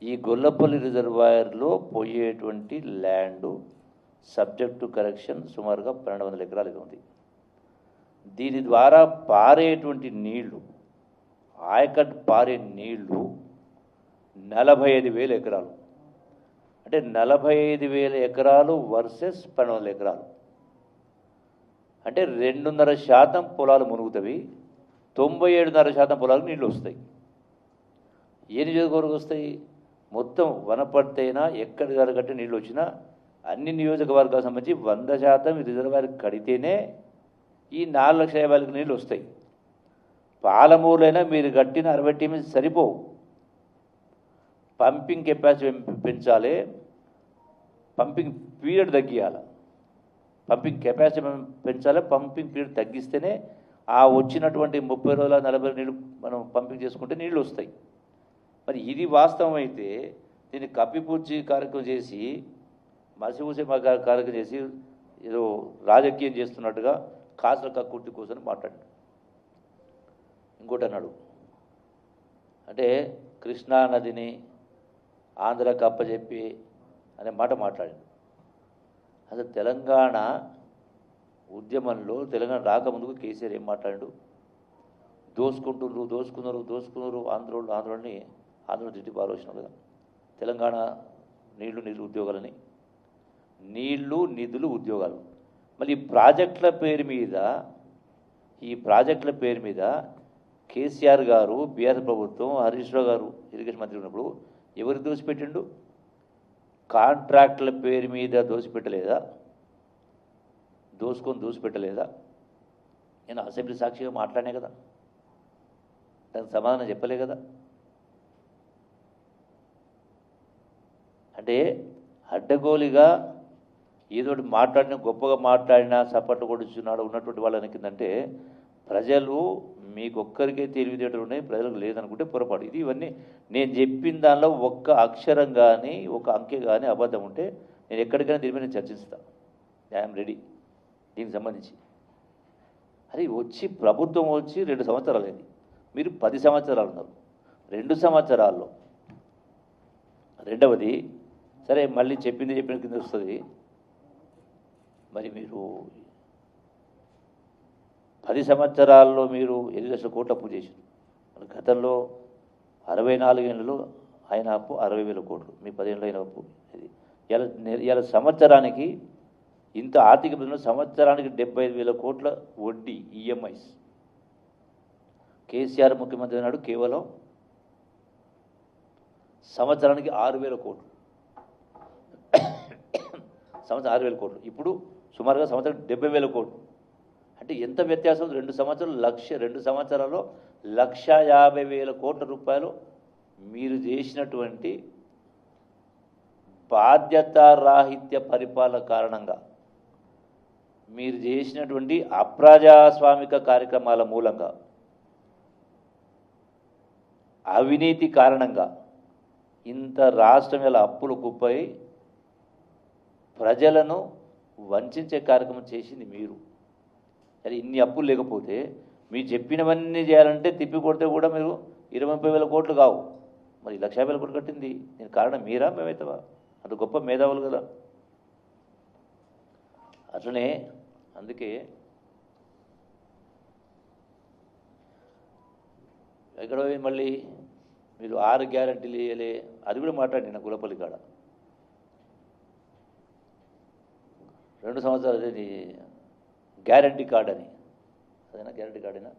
ఈ గొల్లపల్లి రిజర్వాయర్లో పోయేటువంటి ల్యాండు సబ్జెక్ట్ టు కరెక్షన్ సుమారుగా 1,200 ఎకరాలుగా ఉంది. దీని ద్వారా పారేటువంటి నీళ్లు, ఆయకట్ పారే నీళ్లు 45,000 ఎకరాలు. అంటే 45,000 ఎకరాలు వర్సెస్ 1,200 ఎకరాలు. అంటే 2.5% పొలాలు మునుగుతవి, 97.5% పొలాలకు నీళ్ళు వస్తాయి. ఏ నియోజకవర్గం వస్తాయి? మొత్తం వనపర్తైనా ఎక్కడి జరగట్టే నీళ్ళు వచ్చినా అన్ని నియోజకవర్గాలకు సంబంధించి 100% రిజర్వాయర్ కడితేనే ఈ 4,50,000 నీళ్ళు వస్తాయి. పాలమూరులైనా మీరు కట్టిన 60 టీమ్స్ సరిపోవు. పంపింగ్ కెపాసిటీ పెంచాలి, పంపింగ్ పీరియడ్ తగ్గియాలి. పంపింగ్ కెపాసిటీ పెంచాలి, పంపింగ్ పీరియడ్ తగ్గిస్తేనే ఆ వచ్చినటువంటి 30 రోజుల 40 నీళ్ళు మనం పంపింగ్ చేసుకుంటే నీళ్ళు వస్తాయి. మరి ఇది వాస్తవం అయితే దీన్ని కప్పిపుచ్చి కార్యక్రమం చేసి, మసిపూసే కార్యక్రమం చేసి ఏదో రాజకీయం చేస్తున్నట్టుగా కాసుల కక్కుర్తి కోసం మాట్లాడాడు. ఇంకోటి అన్నాడు, అంటే కృష్ణా నదిని ఆంధ్రాకి అప్పచెప్పి అనే మాట మాట్లాడాడు. అసలు తెలంగాణ ఉద్యమంలో తెలంగాణ రాకముందుకు కేసీఆర్ ఏం మాట్లాడాడు? దోసుకున్నారు ఆంధ్రోని తిట్టి పారోసినాం కదా. తెలంగాణ నీళ్లు నిధులు ఉద్యోగాలని, నీళ్లు నిధులు ఉద్యోగాలు. మళ్ళీ ఈ ప్రాజెక్టుల పేరు మీద కేసీఆర్ గారు, బీఆర్ఎస్ ప్రభుత్వం, హరీష్ రావు గారు ఇరిగేషన్ మంత్రి ఉన్నప్పుడు ఎవరు దోసిపెట్టిండు? కాంట్రాక్టుల పేరు మీద దోసిపెట్టలేదా? దోసిపెట్టలేదా? నేను అసెంబ్లీ సాక్షిగా మాట్లాడినా కదా, దానికి సమాధానం చెప్పలే కదా. అంటే అడ్డగోలిగా ఏదోటి మాట్లాడినా, గొప్పగా మాట్లాడినా సపోర్ట్ కొడుచున్నాడు ఉన్నటువంటి వాళ్ళని కిందంటే ప్రజలు మీకొక్కరికే తెలివితేటలు ఉన్నాయి, ప్రజలకు లేదనుకుంటే పొరపాటు. ఇవన్నీ నేను చెప్పిన దానిలో ఒక్క అక్షరం కానీ ఒక అంకె కానీ అబద్ధం ఉంటే నేను ఎక్కడికైనా దీని మీద చర్చిస్తాను. ఐఎమ్ రెడీ దీనికి సంబంధించి. అది ప్రభుత్వం వచ్చి 2 సంవత్సరాలు అయింది, మీరు 10 సంవత్సరాలు ఉన్నారు. 2 సంవత్సరాల్లో రెండవది సరే మళ్ళీ చెప్పిన కింద వస్తుంది. మరి మీరు 10 సంవత్సరాల్లో మీరు 8 లక్షల కోట్ల అప్పు చేశారు. గతంలో 64 ఏళ్ళలో ఆయన అప్పు 60,000 కోట్లు, మీ 10 ఏళ్ళు అయిన అప్పు. ఇది ఇలా సంవత్సరానికి ఇంత ఆర్థిక బృందం సంవత్సరానికి 75,000 కోట్ల వడ్డీ ఈఎంఐస్. కేసీఆర్ ముఖ్యమంత్రి అయినాడు, కేవలం సంవత్సరానికి 6,000 కోట్లు, సంవత్సరం 6,000 కోట్లు. ఇప్పుడు సుమారుగా సంవత్సరం 70,000 కోట్లు. అంటే ఎంత వ్యత్యాసం? 2 సంవత్సరాల్లో 1,50,000 కోట్ల రూపాయలు మీరు చేసినటువంటి బాధ్యతారాహిత్య పరిపాలన కారణంగా, మీరు చేసినటువంటి అప్రజాస్వామిక కార్యక్రమాల మూలంగా, అవినీతి కారణంగా ఇంత రాష్ట్రం ఇలా అప్పులు కుప్పై ప్రజలను వంచే కార్యక్రమం చేసింది మీరు. అది ఇన్ని అప్పులు లేకపోతే మీరు చెప్పినవన్నీ చేయాలంటే తిప్పి కొడితే కూడా మీరు 20,000 కోట్లు కావు. మరి 1,50,000 కోట్లు కట్టింది దీనికి కారణం మీరా, మేమైతావా? అంత గొప్ప మేధావులు కదా. అట్లనే అందుకే ఎక్కడో మళ్ళీ మీరు 6 గ్యారెంటీలు ఇవ్వలే, అది కూడా మాట్లాడిన గులపల్లి కాడ 2 సంవత్సరాలు గ్యారంటీ కార్డ్ అని, అదేనా గ్యారంటీ కార్డేనా,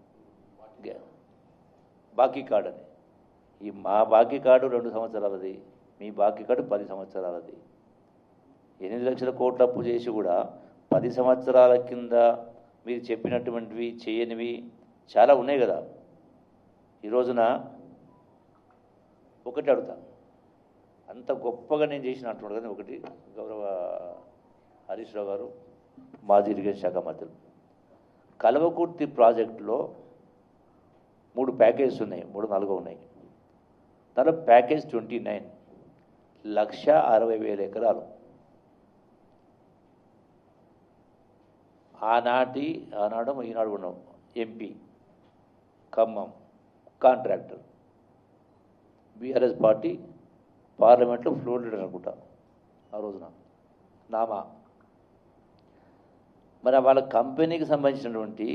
బాకీ కార్డ్ అని. ఈ మా బాకీ కార్డు 2 సంవత్సరాలది, మీ బాకీ కార్డు 10 సంవత్సరాలది. 8 లక్షల కోట్ల అప్పు చేసి కూడా 10 సంవత్సరాల కింద మీరు చెప్పినటువంటివి చేయనివి చాలా ఉన్నాయి కదా. ఈ రోజున ఒకటి అడుగుతా, అంత గొప్పగా నేను చేసిన అంటున్నాడు కదా. ఒకటి, గౌరవ హరీష్ రావు గారు మాజీ ఇరిగేషన్ శాఖ మంత్రులు, కల్వకుర్తి ప్రాజెక్టులో 3 ప్యాకేజెస్ ఉన్నాయి, 3-4 ఉన్నాయి. దాంట్లో ప్యాకేజ్ 29, 1,60,000 ఎకరాలు. ఈనాడు ఉన్నాం MP Khammam contractor, BRS party పార్లమెంట్లో ఫ్లోర్ లీడర్ అనుకుంటా ఆ రోజున నామా. మరి వాళ్ళ కంపెనీకి సంబంధించినటువంటి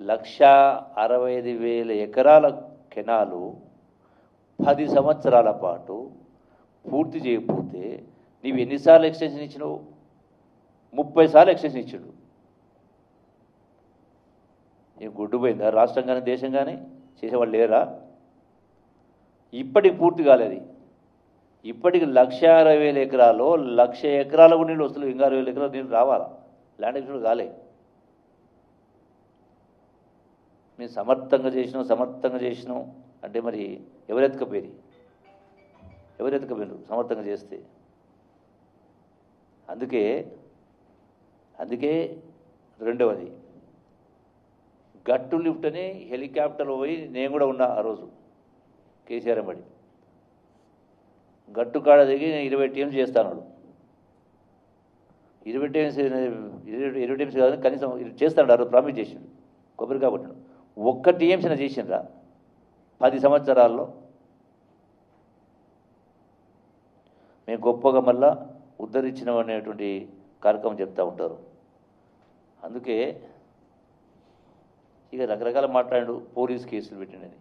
1,65,000 ఎకరాల కెనాలు 10 సంవత్సరాల పాటు పూర్తి చేయకపోతే నీవు ఎన్నిసార్లు ఎక్స్టెన్షన్ ఇచ్చినావు? 30 సార్లు ఎక్స్టెన్షన్ ఇచ్చాడు. నీకు గుడ్డు పోయిందా? రాష్ట్రం కానీ దేశం కానీ చేసేవాళ్ళు లేరా? ఇప్పటికి పూర్తి కాలేదు. ఇప్పటికి 1,60,000 ఎకరాలు, 1,00,000 ఎకరాలకు నీళ్ళు వస్తున్నాయి. ఇంకా 60,000 ఎకరాలు నీళ్ళు రావాలా? ల్యాండ్ ఎక్విజిషన్ కాలే. మేము సమర్థంగా చేసినాం అంటే మరి ఎవరెత్తుకపోయి సమర్థంగా చేస్తే? అందుకే రెండవది గట్టు లిఫ్ట్ అని హెలికాప్టర్లో పోయి నేను కూడా ఉన్నా ఆ రోజు కేసీఆర్ బడి గట్టు కాడ దిగి 20 టీఎంలు చేస్తాను. 20 టైమ్స్ 20 టైమ్స్ కాదు, కనీసం చేస్తాడు, ఆ ప్రామిస్ చేసిండు, కొబ్బరికాయ కొట్టిండు. ఒక్క టీఎంసీన చేసిండ్రా 10 సంవత్సరాల్లో? మేము గొప్పగా మళ్ళా ఉద్ధరించినాం అనేటువంటి కార్యక్రమం చెప్తూ ఉంటారు. అందుకే ఇక రకరకాల మాట్లాడు, పోలీస్ కేసులు పెట్టినది.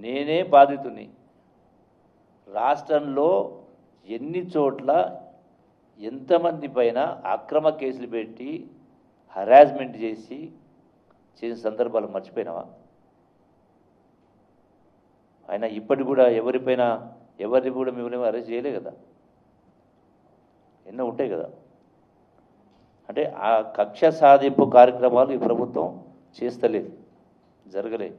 నేనే బాధితుని. రాష్ట్రంలో ఎన్ని చోట్ల ఎంతమంది పైన అక్రమ కేసులు పెట్టి హరాస్మెంట్ చేసిన సందర్భాలు మర్చిపోయినావా? ఆయన ఇప్పటికి కూడా ఎవరిని కూడా మిమ్మల్ని అరెస్ట్ చేయలే కదా, ఎన్నో ఉంటాయి కదా. అంటే ఆ కక్ష సాధింపు కార్యక్రమాలు ఈ ప్రభుత్వం చేస్తలేదు, జరగలేదు.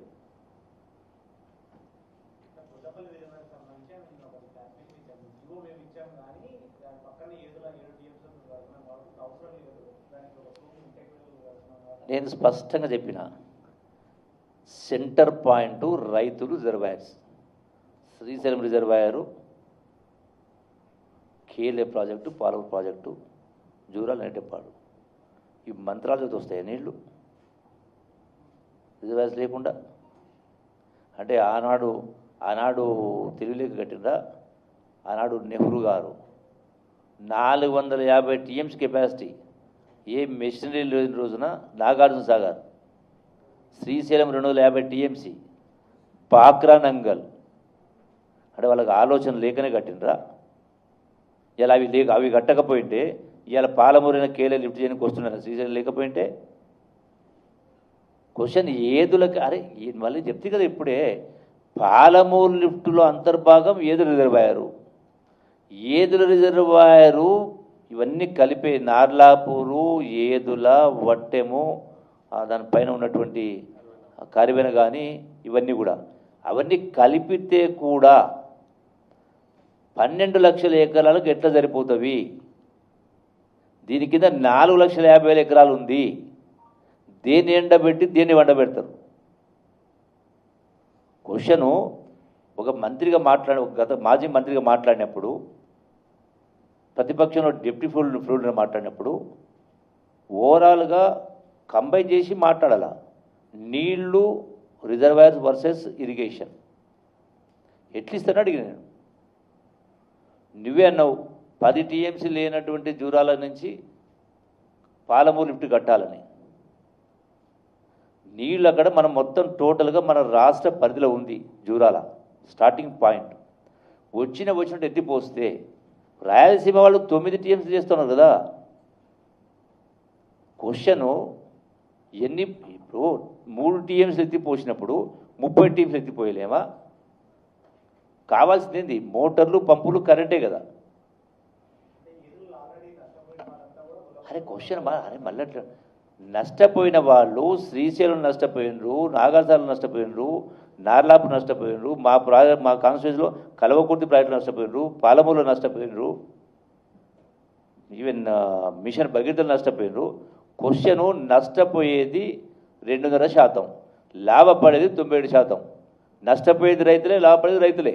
నేను స్పష్టంగా చెప్పిన, సెంటర్ పాయింట్ రైతులు రిజర్వాయర్స్, శ్రీశైలం రిజర్వాయరు, కేలే ప్రాజెక్టు, పాలమూరు ప్రాజెక్టు, జూరాల నెట్టెప్పాడు, ఈ మంత్రాలతో వస్తాయి నీళ్లు రిజర్వాయర్స్ లేకుండా. అంటే ఆనాడు తెలివిలేక కట్టిందా? ఆనాడు నెహ్రూ గారు 450 టీఎంసీ కెపాసిటీ, ఏ మెషినరీ లేని రోజున నాగార్జున సాగర్, శ్రీశైలం 250 టీఎంసీ, పాక్రా నంగల్. అంటే వాళ్ళకి ఆలోచన లేకనే కట్టినరా? ఇలా అవి కట్టకపోయింటే ఇవాళ పాలమూరైన కేలే లిఫ్ట్ చేయడానికి వస్తున్నారు, శ్రీశైలం లేకపోయింటే. క్వశ్చన్ ఏదులకి, అరే మళ్ళీ చెప్తే కదా ఇప్పుడే, పాలమూరు లిఫ్టులో అంతర్భాగం ఏదుల రిజర్వాయరు, ఇవన్నీ కలిపే నార్లాపూరు, ఏదుల, వట్టెము, దానిపైన ఉన్నటువంటి కారివెన కానీ ఇవన్నీ కూడా, అవన్నీ కలిపితే కూడా 12 లక్షల ఎకరాలకు ఎట్లా సరిపోతుంది? దీని కింద 4,50,000 ఎకరాలు ఉంది. దేన్ని ఎండబెట్టి దేన్ని వండబెడతారు? క్వశ్చను ఒక మంత్రిగా మాజీ మంత్రిగా మాట్లాడినప్పుడు, ప్రతిపక్షంలో డిప్యూటీ ఫ్లోర్గా మాట్లాడినప్పుడు ఓవరాల్గా కంబైన్ చేసి మాట్లాడాల. నీళ్లు, రిజర్వాయర్స్ వర్సెస్ ఇరిగేషన్ ఎట్లిస్తాను అడిగిన నేను. నువ్వే అన్నావు 10 టీఎంసీ లేనటువంటి జూరాల నుంచి పాలమూరు లిఫ్ట్ కట్టాలని. నీళ్ళు అక్కడ మనం మొత్తం టోటల్గా మన రాష్ట్ర పరిధిలో ఉంది జూరాల స్టార్టింగ్ పాయింట్. వచ్చినట్టు ఎత్తిపోస్తే రాయలసీమ వాళ్ళు 9 టీఎంసీ చేస్తున్నారు కదా. క్వశ్చను ఇప్పుడు 3 టీఎంసీలు ఎత్తిపోసినప్పుడు 30 టీఎంసీలు ఎత్తిపోయలేమా? కావాల్సింది ఏంది? మోటార్లు, పంపులు, కరెంటే కదా. అరే క్వశ్చన్ మళ్ళీ నష్టపోయిన వాళ్ళు శ్రీశైలం నష్టపోయినరు, నాగార్జున నష్టపోయినరు, నార్లాపు నష్టపోయినరు, మా కాన్స్టిట్యూన్సీలో కల్వకుర్తి ప్రాజెక్టు నష్టపోయినరు, పాలమూరులో నష్టపోయినరు, ఈవెన్ మిషన్ భగీరథలు నష్టపోయినరు. క్వశ్చను నష్టపోయేది 2.5%, లాభపడేది 97%. నష్టపోయేది రైతులే, లాభపడేది రైతులే.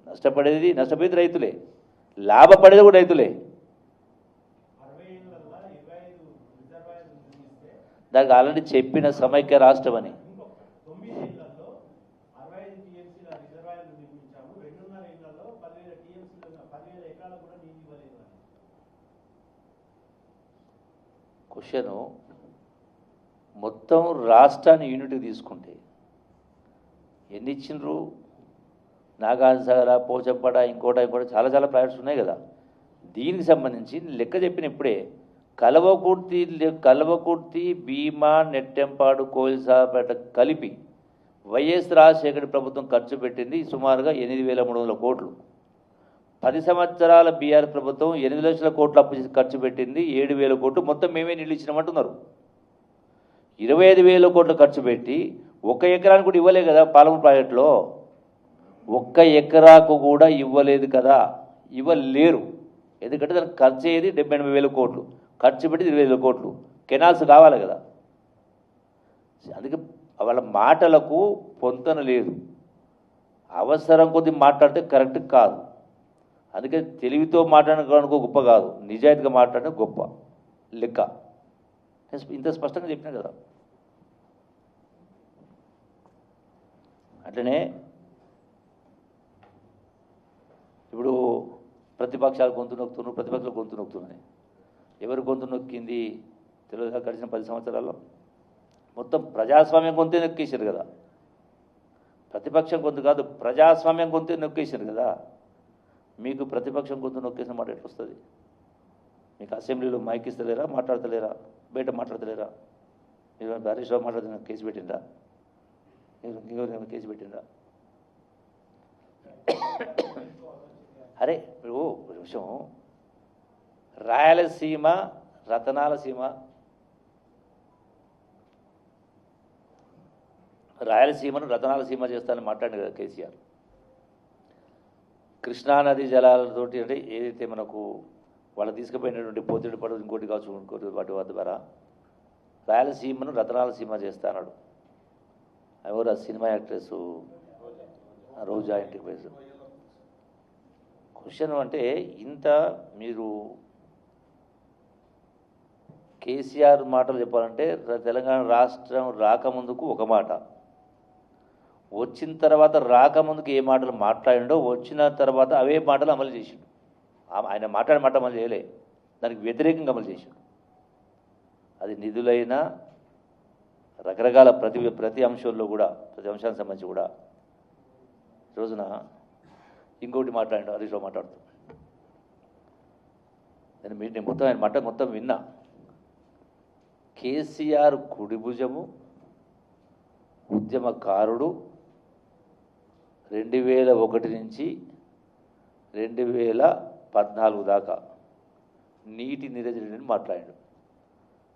నష్టపోయేది రైతులే, లాభపడేది కూడా రైతులే. దానికి ఆల్రెడీ చెప్పిన సమైక్య రాష్ట్రం అని. క్వశ్చను మొత్తం రాష్ట్రాన్ని యూనిట్ తీసుకుంటే ఎన్ని ఇచ్చిండ్రు? నాగార్జున, పోచంపడ, ఇంకోట చాలా ప్రాజెక్ట్స్ ఉన్నాయి కదా. దీనికి సంబంధించి లెక్క చెప్పిన ఇప్పుడే కల్వకుర్తి, భీమా, నెట్టెంపాడు, కోయిల్సాపేట కలిపి వైఎస్ రాజశేఖర ప్రభుత్వం ఖర్చు పెట్టింది సుమారుగా 8,300 కోట్లు. 10 సంవత్సరాల బీఆర్ ప్రభుత్వం 8 లక్షల కోట్లు అప్పు ఖర్చు పెట్టింది, 7,000 కోట్లు. మొత్తం మేమే నీళ్ళు ఇచ్చినామంటున్నారు. 25,000 కోట్లు ఖర్చు పెట్టి 1 ఎకరానికి కూడా ఇవ్వలేదు కదా. పాలమూరు ప్రాజెక్టులో 1 ఎకరాకు కూడా ఇవ్వలేదు కదా, ఇవ్వలేరు. ఎందుకంటే దానికి ఖర్చు అయ్యేది 78,000 కోట్లు, ఖర్చు పెట్టి 20,000 కోట్లు. కెనాల్స్ కావాలి కదా. అందుకే వాళ్ళ మాటలకు పొంతన లేదు. అవసరం కొద్ది మాట్లాడితే కరెక్ట్ కాదు. అందుకని తెలివితో మాట్లాడడానికి గొప్ప కాదు, నిజాయితీగా మాట్లాడడం గొప్ప లెక్క. ఇంత స్పష్టంగా చెప్పినా కదా. అట్లనే ఇప్పుడు ప్రతిపక్షాలు గొంతు నొక్కుతున్నారు, ప్రతిపక్షాలు గొంతు నొక్కుతున్నాయి. ఎవరు గొంతు నొక్కింది తెలియదుగా. గడిచిన 10 సంవత్సరాల్లో మొత్తం ప్రజాస్వామ్యం గొంతే నొక్కేసారు కదా. ప్రతిపక్షం గొంతు కాదు, ప్రజాస్వామ్యం గొంతే నొక్కేసారు కదా. మీకు ప్రతిపక్షం గొంతు నొక్కేసిన మాట ఎట్లా వస్తుంది? మీకు అసెంబ్లీలో మైక్ ఇస్తలేరా, మాట్లాడతలేరా, బయట మాట్లాడతలేరా? మీరు హరీష్ రావు మాట్లాడుతున్న కేసు పెట్టిందా? ఇంకెవరు కేసు పెట్టిందా? అరే ఇప్పుడు ఒక నిమిషం, రాయలసీమ రతనాల సీమ, రాయలసీమను రతనాల సీమ చేస్తానని మాట్లాడింది కదా కేసీఆర్. కృష్ణానది జలాలతోటి అంటే ఏదైతే మనకు వాళ్ళు తీసుకుపోయినటువంటి పోతిడి పడవ ఇంకోటి కావచ్చు, ఇంకోటి వాటి వద్ద ద్వారా రాయలసీమను రతనాల సీమ చేస్తాడు. ఎవరు ఆ సినిమా యాక్ట్రెస్ రోజా ఇంటికి పోయి క్వశ్చన్ అంటే ఇంత మీరు కేసీఆర్ మాటలు చెప్పాలంటే తెలంగాణ రాష్ట్రం రాకముందుకు ఒక మాట, వచ్చిన తర్వాత రాకముందుకు ఏ మాటలు మాట్లాడిండో వచ్చిన తర్వాత అవే మాటలు అమలు చేసిండు. ఆయన మాట్లాడే మాట అమలు చేయలే, దానికి వ్యతిరేకంగా అమలు చేసిండు. అది నిధులైనా రకరకాల ప్రతి అంశంలో కూడా, ప్రతి అంశానికి సంబంధించి కూడా రోజున ఇంకోటి మాట్లాడిండు హరీష్ రావు మాట్లాడుతూ. నేను మొత్తం ఆయన మాట మొత్తం విన్నా. కేసీఆర్ కుడి భుజము, ఉద్యమకారుడు, 2001 నుంచి 2014 దాకా నీటి నిరజనుడిని మాట్లాడాడు.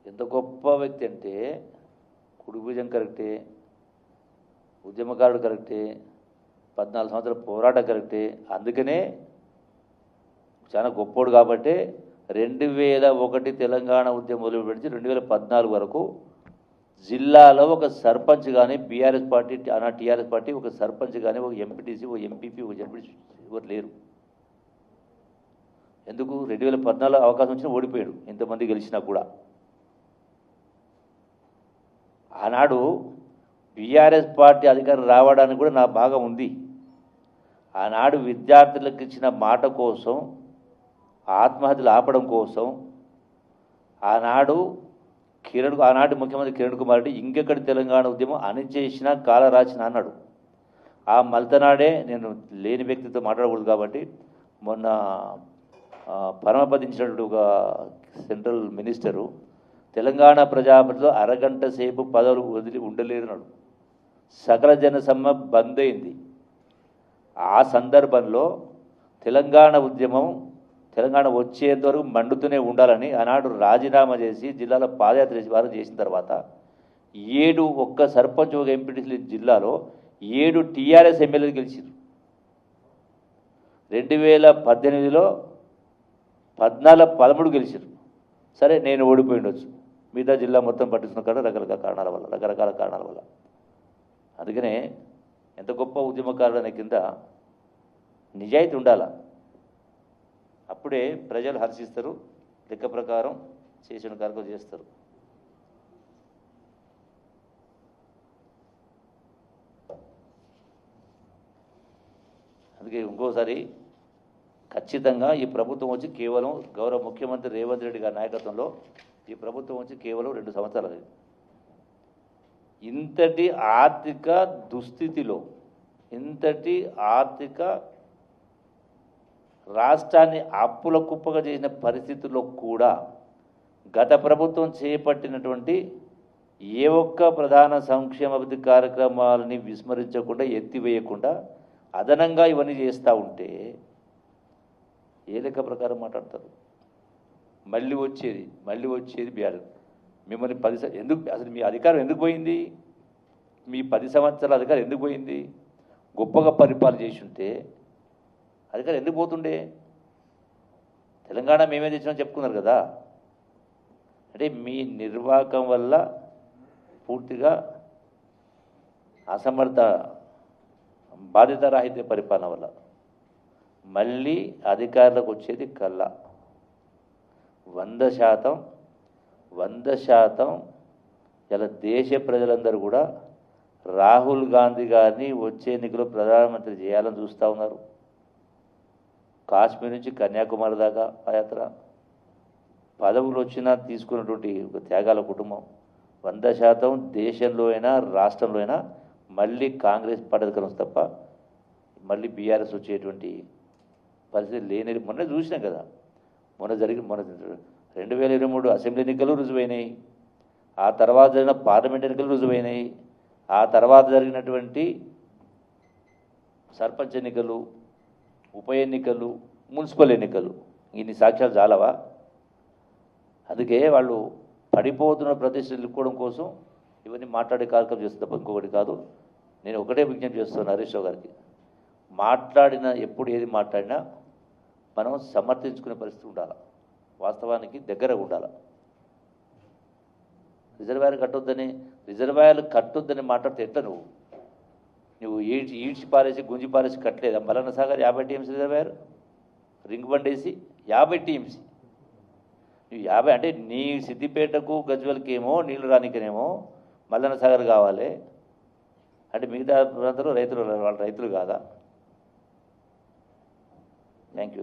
ఎంత గొప్ప వ్యక్తి అంటే, కుడి భుజం కరెక్టే, ఉద్యమకారుడు కరెక్టే, 14 సంవత్సరాల పోరాటం కరెక్టే. అందుకనే చాలా గొప్పోడు కాబట్టి 2001 తెలంగాణ ఉద్యమంలో పెడిచి 2014 వరకు జిల్లాలో ఒక సర్పంచ్ కానీ బీఆర్ఎస్ పార్టీ టీఆర్ఎస్ పార్టీ ఒక సర్పంచ్ కానీ ఒక ఎంపీటీసీ ఒక ఎంపీపీ ఒక జడ్పీటీసీ ఎవరు లేరు. ఎందుకు? 2014 అవకాశం వచ్చినా ఓడిపోయాడు, ఇంతమంది గెలిచినా కూడా. ఆనాడు బీఆర్ఎస్ పార్టీ అధికారం రావడానికి కూడా నా భాగం ఉంది. ఆనాడు విద్యార్థులకు ఇచ్చిన మాట కోసం, ఆత్మహత్యలు ఆపడం కోసం ఆనాటి ముఖ్యమంత్రి కిరణ్ కుమార్ రెడ్డి ఇంకెక్కడి తెలంగాణ ఉద్యమం అణిచేసిన కాలరాచిన అన్నాడు. ఆ మల్తనాడే, నేను లేని వ్యక్తితో మాట్లాడకూడదు కాబట్టి, మొన్న పరమపదించినటువంటి ఒక సెంట్రల్ మినిస్టరు తెలంగాణ ప్రజాప్రతిలో అరగంట సేపు పదవులు వదిలి ఉండలేరున్నాడు. సకల జనసమ్మ బంద్ అయింది. ఆ సందర్భంలో తెలంగాణ ఉద్యమం తెలంగాణ వచ్చేంతవరకు మండుతూనే ఉండాలని ఆనాడు రాజీనామా చేసి జిల్లాలో పాదయాత్ర వారం చేసిన తర్వాత 7 ఒక్క సర్పంచ్ ఒక ఎంపీటీసీ జిల్లాలో 7 టీఆర్ఎస్ ఎమ్మెల్యేలు గెలిచారు. 2018లో 13 గెలిచారు. సరే, నేను ఓడిపోయి ఉండొచ్చు, మిగతా జిల్లా మొత్తం పట్టించుకున్న కాడ రకరకాల కారణాల వల్ల. అందుకనే ఎంత గొప్ప ఉద్యమకారుడు అనే కింద నిజాయితీ ఉండాలా. అప్పుడే ప్రజలు హర్షిస్తారు, లెక్క ప్రకారం చేసిన కార్యక్రమం చేస్తారు. అందుకే ఇంకోసారి ఖచ్చితంగా ఈ ప్రభుత్వం వచ్చి కేవలం గౌరవ ముఖ్యమంత్రి రేవంత్ రెడ్డి గారి నాయకత్వంలో ఈ ప్రభుత్వం వచ్చి కేవలం 2 సంవత్సరాలు. ఇంతటి ఆర్థిక దుస్థితిలో, ఇంతటి ఆర్థిక రాష్ట్రాన్ని అప్పుల కుప్పగా చేసిన పరిస్థితుల్లో కూడా గత ప్రభుత్వం చేపట్టినటువంటి ఏ ఒక్క ప్రధాన సంక్షేమాభివృద్ధి కార్యక్రమాలని విస్మరించకుండా, ఎత్తివేయకుండా అదనంగా ఇవన్నీ చేస్తూ ఉంటే ఏ లెక్క ప్రకారం మాట్లాడతారు? మళ్ళీ వచ్చేది బీఆర్. మిమ్మల్ని ఎందుకు అసలు మీ అధికారం ఎందుకు పోయింది? మీ 10 సంవత్సరాల అధికారం ఎందుకు పోయింది? గొప్పగా పరిపాలన చేసి ఉంటే అధికారం ఎందుకు పోతుండే? తెలంగాణ మేమే తెచ్చినా చెప్పుకున్నారు కదా. అంటే మీ నిర్వాహకం వల్ల, పూర్తిగా అసమర్థ బాధ్యతారాహిత్య పరిపాలన వల్ల మళ్ళీ అధికారులకు వచ్చేది కల్లా 100% ఇలా దేశ ప్రజలందరూ కూడా రాహుల్ గాంధీ గారిని వచ్చే ఎన్నికలో ప్రధానమంత్రి చేయాలని చూస్తూ ఉన్నారు. కాశ్మీర్ నుంచి కన్యాకుమారి దాకా యాత్ర, పదవులు వచ్చినా తీసుకున్నటువంటి ఒక త్యాగాల కుటుంబం 100% దేశంలో అయినా రాష్ట్రంలో అయినా మళ్ళీ కాంగ్రెస్ పడదకరం తప్ప మళ్ళీ బీఆర్ఎస్ వచ్చేటువంటి పరిస్థితి లేని. మొన్న చూసినాం కదా, మొన్న 2023 అసెంబ్లీ ఎన్నికలు రుజువైనాయి, ఆ తర్వాత జరిగిన పార్లమెంట్ ఎన్నికలు రుజువైనాయి, ఆ తర్వాత జరిగినటువంటి సర్పంచ్ ఎన్నికలు, ఉప ఎన్నికలు, మున్సిపల్ ఎన్నికలు, ఇన్ని సాక్ష్యాలు చాలవా? అందుకే వాళ్ళు పడిపోతున్న ప్రతిష్టలు నిలుపుకోవడం కోసం ఇవన్నీ మాట్లాడే కార్యక్రమం చేస్తుంది తప్ప ఇంకొకటి కాదు. నేను ఒకటే విజ్ఞప్తి చేస్తున్నాను హరీష్ రావు గారికి, మాట్లాడిన ఎప్పుడు ఏది మాట్లాడినా మనం సమర్థించుకునే పరిస్థితి ఉండాలి, వాస్తవానికి దగ్గర ఉండాలి. రిజర్వాయర్లు కట్టొద్దని మాట్లాడితే ఎట్లా నువ్వు ఈడ్చి పారేసి గుంజి పారేసి కట్టలేదా? Mallanna Sagar 50 TMC reservoir, ring బండేసి 50 టీఎంసీ. నువ్వు 50 అంటే నీ సిద్దిపేటకు గజ్వెల్కి ఏమో నీళ్లు రానికనేమో మల్లన్న సాగర్ కావాలి అంటే మిగతా ప్రాంతాల్లో రైతులు కాదా? Thank you.